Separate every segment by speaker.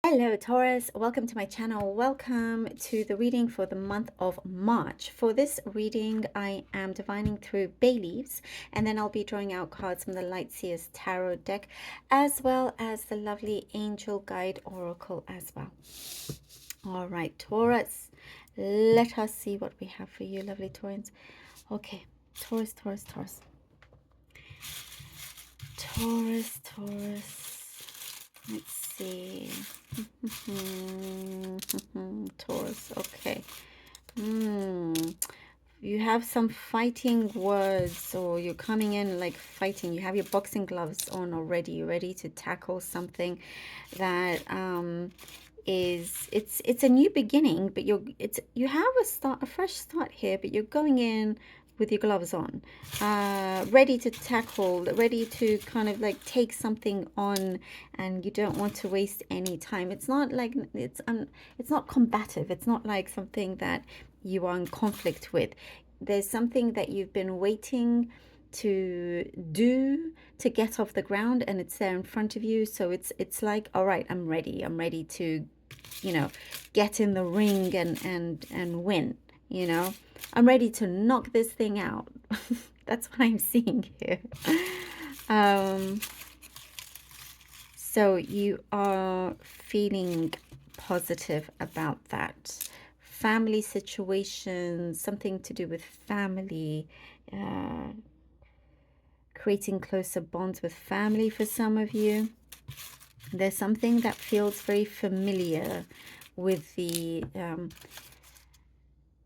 Speaker 1: Hello Taurus, welcome to my channel. Welcome to the reading for the month of March. For this reading, I am divining through bay leaves, and then I'll be drawing out cards from the Light Seers Tarot deck, as well as the lovely Angel Guide Oracle as well. All right, Taurus, let us see what we have for you, lovely Taurans. Okay, Taurus. Let's see. Taurus, okay. You have some fighting words, or you're coming in like fighting. You have your boxing gloves on already, ready to tackle something that it's a new beginning, but you have a fresh start here, but you're going in with your gloves on, ready to tackle, ready to kind of like take something on, and you don't want to waste any time. It's not like it's not combative. It's not like something that you are in conflict with. There's something that you've been waiting to do to get off the ground, and it's there in front of you. So it's like, all right, I'm ready to, get in the ring and win. I'm ready to knock this thing out. That's what I'm seeing here. So you are feeling positive about that. Family situation, something to do with family, creating closer bonds with family for some of you. There's something that feels very familiar with the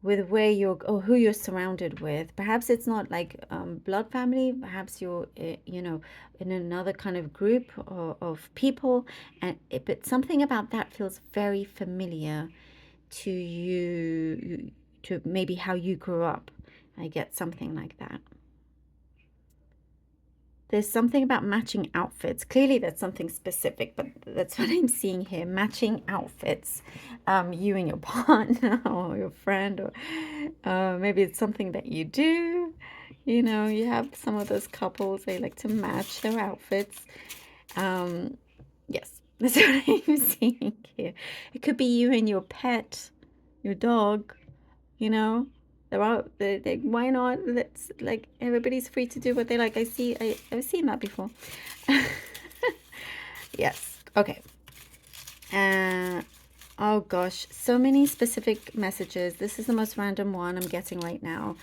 Speaker 1: with where you're, or who you're surrounded with. Perhaps it's not like blood family. Perhaps you're in another kind of group of people, but something about that feels very familiar to you, to maybe how you grew up. I get something like that. There's something about matching outfits. Clearly that's something specific, but that's what I'm seeing here. Matching outfits. You and your partner or your friend, or maybe it's something that you do. You have some of those couples, they like to match their outfits. Yes, that's what I'm seeing here. It could be you and your pet, your dog, why not? Let's, like, everybody's free to do what they like. I've seen that before. Yes. Okay. Oh gosh, so many specific messages. This is the most random one I'm getting right now.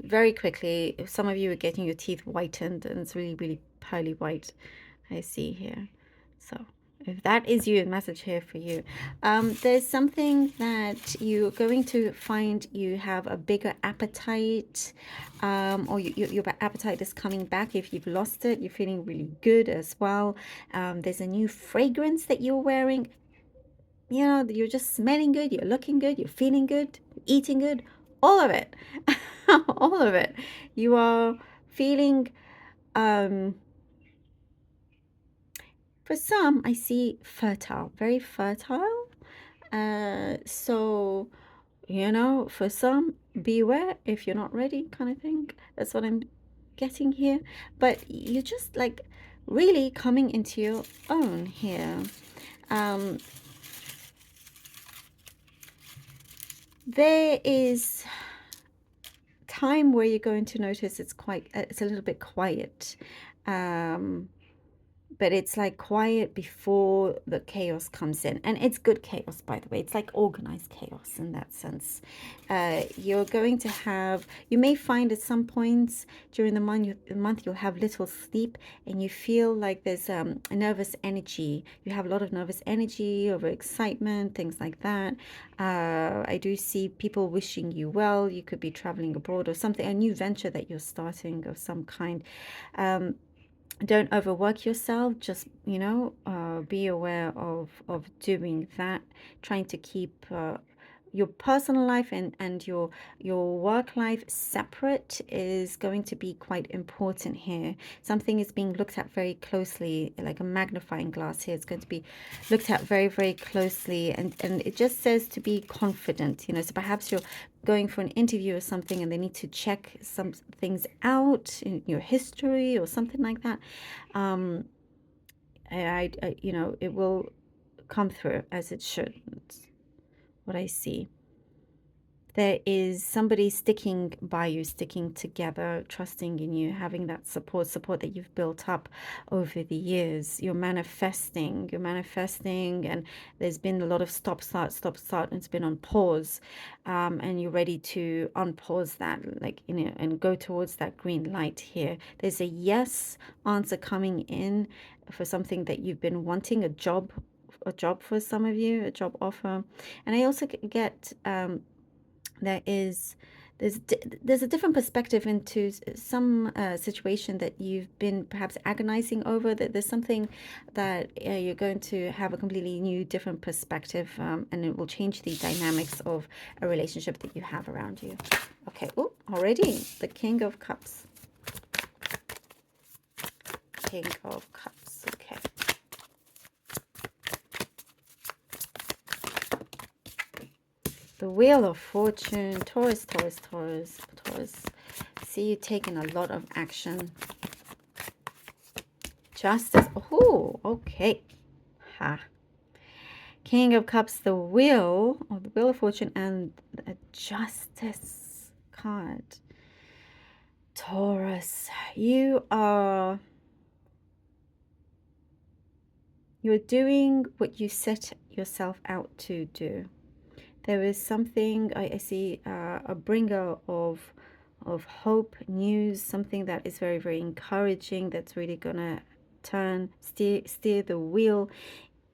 Speaker 1: Very quickly, some of you are getting your teeth whitened, and it's really, really pearly white. I see here. So if that is you, a message here for you. There's something that you're going to find you have a bigger appetite, or your appetite is coming back. If you've lost it, you're feeling really good as well. There's a new fragrance that you're wearing. You're just smelling good, you're looking good, you're feeling good, eating good, all of it. All of it. You are feeling, for some, I see fertile, very fertile. So, for some, beware if you're not ready, kind of thing. That's what I'm getting here. But you're just like really coming into your own here. There is time where you're going to notice it's a little bit quiet, but it's like quiet before the chaos comes in, and it's good chaos, by the way. It's like organized chaos in that sense. You're going to have, you may find at some points during the month you'll have little sleep, and you feel like there's a nervous energy. You have a lot of nervous energy over excitement, things like that. I do see people wishing you well. You could be traveling abroad or something, a new venture that you're starting of some kind. Don't overwork yourself. Just be aware of doing that, trying to keep your personal life and your work life separate is going to be quite important here. Something is being looked at very closely, like a magnifying glass here. It's going to be looked at very, very closely, and it just says to be confident. So perhaps you're going for an interview or something, and they need to check some things out in your history or something like that. It will come through as it should. That's what I see. There is somebody sticking by you, sticking together, trusting in you, having that support that you've built up over the years. You're manifesting, and there's been a lot of stop, start, and it's been on pause. And you're ready to unpause that, like, and go towards that green light here. There's a yes answer coming in for something that you've been wanting, a job for some of you, a job offer. And I also get, there's a different perspective into some situation that you've been perhaps agonizing over, that there's something that you're going to have a completely new different perspective, and it will change the dynamics of a relationship that you have around you. Okay. Oh, already the King of Cups. King of Cups. Okay. The Wheel of Fortune, Taurus. See you taking a lot of action. Justice. Oh, okay. Ha. King of Cups, the Wheel of Fortune, and the Justice card. Taurus, you're doing what you set yourself out to do. There is something, I see a bringer of hope, news, something that is very, very encouraging, that's really gonna steer the wheel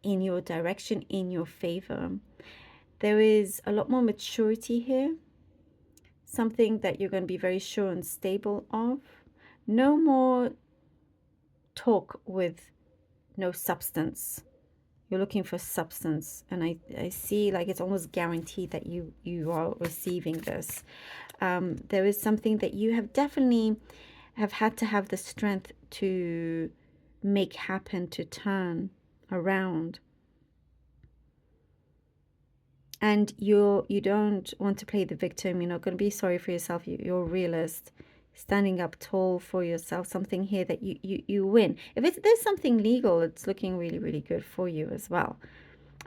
Speaker 1: in your direction, in your favor. There is a lot more maturity here, something that you're going to be very sure and stable of. No more talk with no substance. You're looking for substance, and I see like it's almost guaranteed that you are receiving this. There is something that you have definitely have had to have the strength to make happen, to turn around. And you don't want to play the victim. You're not going to be sorry for yourself. You're a realist, standing up tall for yourself. Something here that you win. If there's something legal, it's looking really, really good for you as well.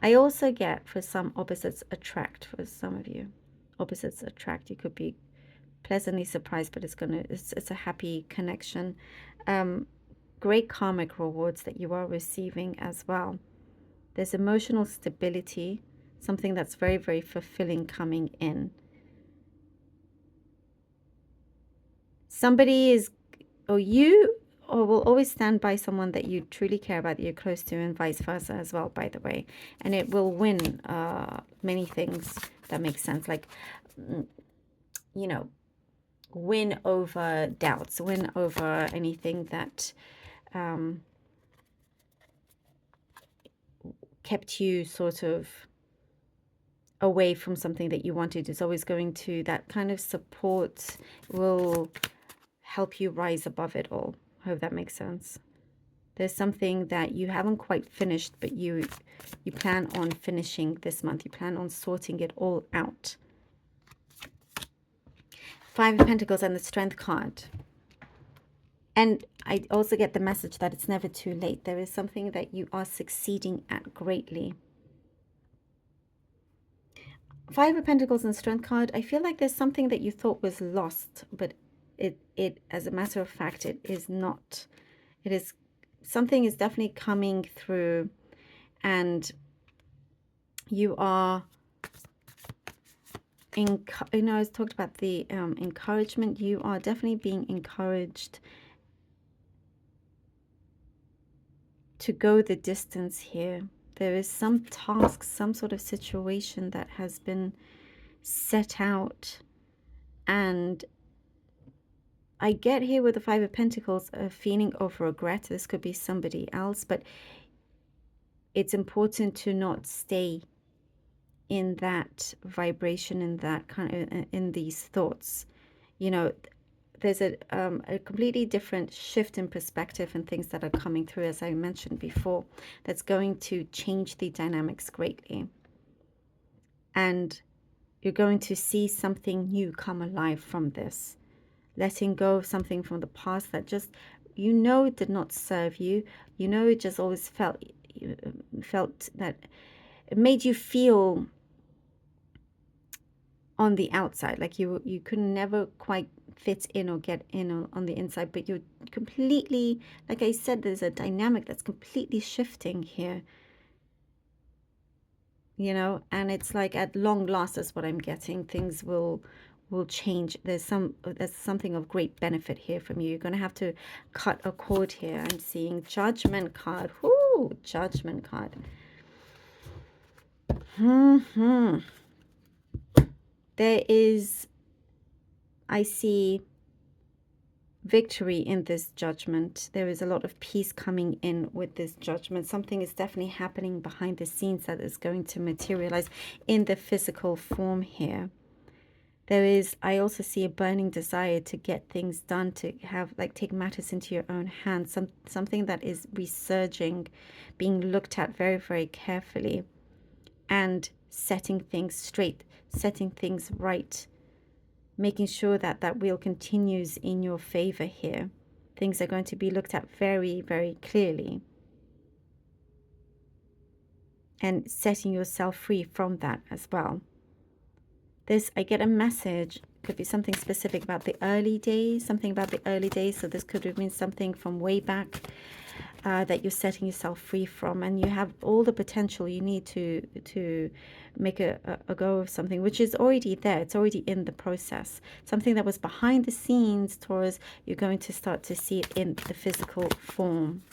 Speaker 1: I also get, for some, opposites attract. For some of you, opposites attract. You could be pleasantly surprised, but it's a happy connection. Great karmic rewards that you are receiving as well. There's emotional stability, something that's very, very fulfilling coming in. Somebody is, or you, or will always stand by someone that you truly care about, that you're close to, and vice versa as well, by the way. And it will win many things that make sense, like, you know, win over doubts, win over anything that kept you sort of away from something that you wanted. Is always going to, that kind of support will help you rise above it all. I hope that makes sense. There's something that you haven't quite finished, but you plan on finishing this month. You plan on sorting it all out. Five of Pentacles and the Strength card. And I also get the message that it's never too late. There is something that you are succeeding at greatly. Five of Pentacles and Strength card. I feel like there's something that you thought was lost, but it as a matter of fact, it is not. It is, something is definitely coming through, and you are, I talked about the encouragement. You are definitely being encouraged to go the distance here. There is some task, some sort of situation that has been set out, and I get here with the Five of Pentacles a feeling of regret. This could be somebody else, but it's important to not stay in that vibration, in that kind of, in these thoughts. You know, there's a completely different shift in perspective and things that are coming through, as I mentioned before, that's going to change the dynamics greatly. And you're going to see something new come alive from this. Letting go of something from the past that just, did not serve you. It just always felt, felt that it made you feel on the outside, like you could never quite fit in or get in on the inside, but you're completely, like I said, there's a dynamic that's completely shifting here, you know, and it's like at long last is what I'm getting. Things will change. There's something of great benefit here from you. You're going to have to cut a cord here. I'm seeing Judgment card. Whoo, Judgment card. There is, I see victory in this Judgment. There is a lot of peace coming in with this Judgment. Something is definitely happening behind the scenes that is going to materialize in the physical form here. There is, I also see a burning desire to get things done, to have, like, take matters into your own hands. Something that is resurging, being looked at very, very carefully, and setting things straight, setting things right, making sure that that wheel continues in your favor here. Things are going to be looked at very, very clearly, and setting yourself free from that as well. This, I get a message, could be something specific about the early days, something about the early days. So this could have been something from way back that you're setting yourself free from, and you have all the potential you need to make a go of something which is already there. It's already in the process. Something that was behind the scenes, Taurus, you're going to start to see it in the physical form.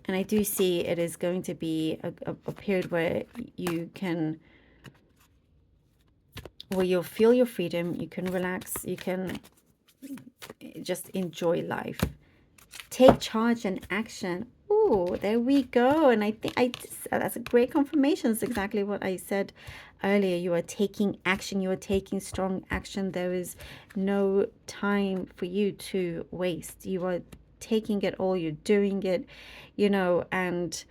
Speaker 1: And I do see it is going to be a period where you can, where you'll feel your freedom, you can relax, you can just enjoy life. Take charge and action. Oh, there we go. And I think that's a great confirmation. It's exactly what I said earlier. You are taking action. You are taking strong action. There is no time for you to waste. You are taking it all. You're doing it, you know. And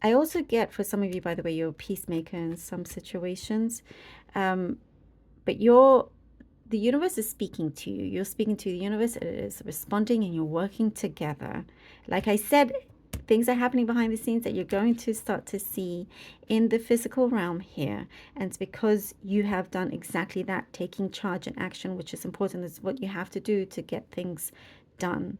Speaker 1: I also get, for some of you, by the way, you're a peacemaker in some situations. But the universe is speaking to you. You're speaking to the universe. It is responding, and you're working together. Like I said, things are happening behind the scenes that you're going to start to see in the physical realm here. And it's because you have done exactly that, taking charge and action, which is important. It's what you have to do to get things done.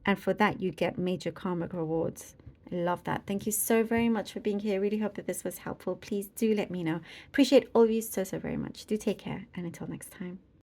Speaker 1: And for that, you get major karmic rewards. I love that. Thank you so very much for being here. Really hope that this was helpful. Please do let me know. Appreciate all of you so very much. Do take care, and until next time.